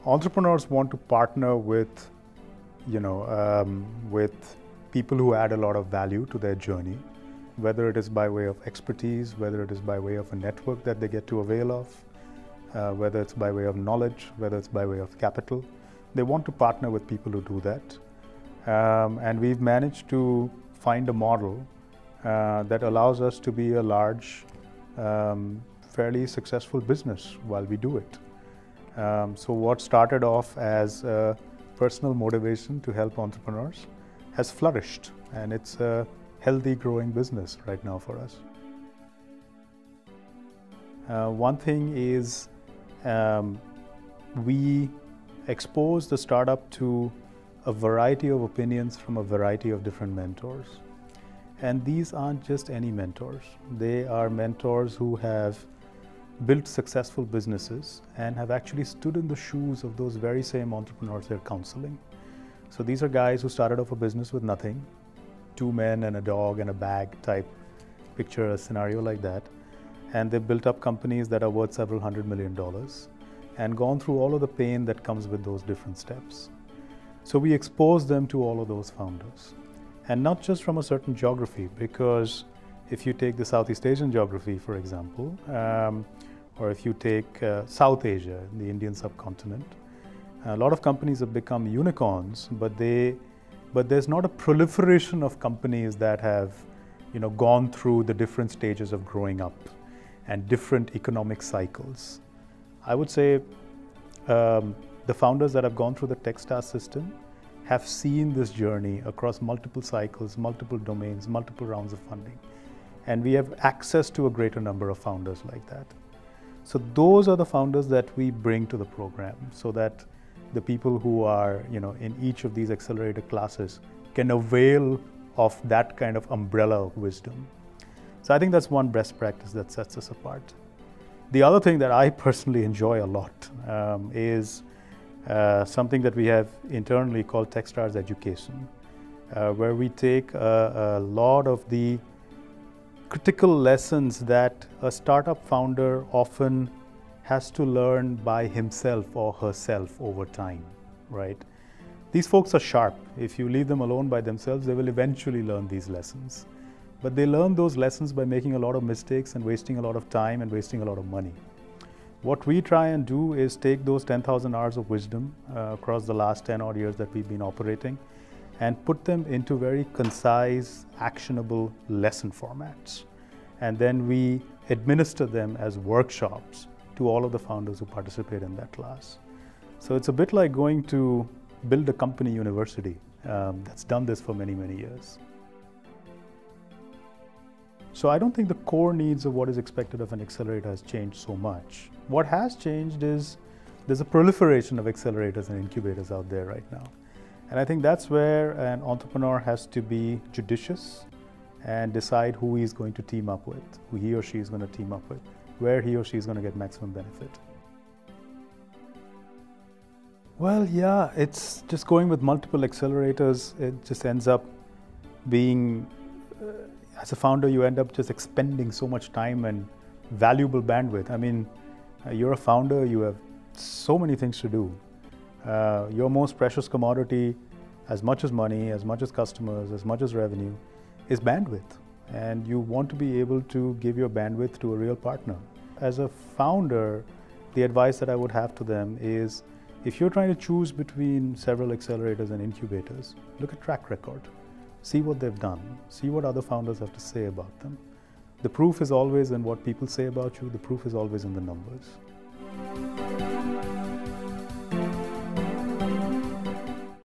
Entrepreneurs want to partner with, with people who add a lot of value to their journey, whether it is by way of expertise, whether it is by way of a network that they get to avail of, whether it's by way of knowledge, whether it's by way of capital. They want to partner with people who do that. And we've managed to find a model that allows us to be a large, fairly successful business while we do it. So what started off as a personal motivation to help entrepreneurs has flourished, and it's a healthy, growing business right now for us. One thing is we expose the startup to a variety of opinions from a variety of different mentors. And these aren't just any mentors. They are mentors who have built successful businesses and have actually stood in the shoes of those very same entrepreneurs they're counseling. So these are guys who started off a business with nothing, 2 men and a dog and a bag type, picture a scenario like that. And they've built up companies that are worth several $100 million and gone through all of the pain that comes with those different steps. So we expose them to all of those founders. And not just from a certain geography, because if you take the Southeast Asian geography, for example, or if you take South Asia, the Indian subcontinent, a lot of companies have become unicorns, but there's not a proliferation of companies that have, gone through the different stages of growing up and different economic cycles. I would say the founders that have gone through the Techstars system have seen this journey across multiple cycles, multiple domains, multiple rounds of funding. And we have access to a greater number of founders like that. So those are the founders that we bring to the program, so that the people who are, in each of these accelerator classes can avail of that kind of umbrella of wisdom. So I think that's one best practice that sets us apart. The other thing that I personally enjoy a lot is something that we have internally called Techstars Education, where we take a lot of the critical lessons that a startup founder often has to learn by himself or herself over time, right? These folks are sharp. If you leave them alone by themselves, they will eventually learn these lessons. But they learn those lessons by making a lot of mistakes and wasting a lot of time and wasting a lot of money. What we try and do is take those 10,000 hours of wisdom across the last 10 odd years that we've been operating and put them into very concise, actionable lesson formats. And then we administer them as workshops to all of the founders who participate in that class. So it's a bit like going to build a company university that's done this for many, many years. So I don't think the core needs of what is expected of an accelerator has changed so much. What has changed is there's a proliferation of accelerators and incubators out there right now. And I think that's where an entrepreneur has to be judicious and decide who he's going to team up with, who he or she is going to team up with, where he or she is going to get maximum benefit. Well, yeah, it's just going with multiple accelerators. It just ends up being, as a founder, you end up just expending so much time and valuable bandwidth. I mean, you're a founder, you have so many things to do. Your most precious commodity, as much as money, as much as customers, as much as revenue, is bandwidth. And you want to be able to give your bandwidth to a real partner. As a founder, the advice that I would have to them is, if you're trying to choose between several accelerators and incubators, look at track record. See what they've done. See what other founders have to say about them. The proof is always in what people say about you. The proof is always in the numbers.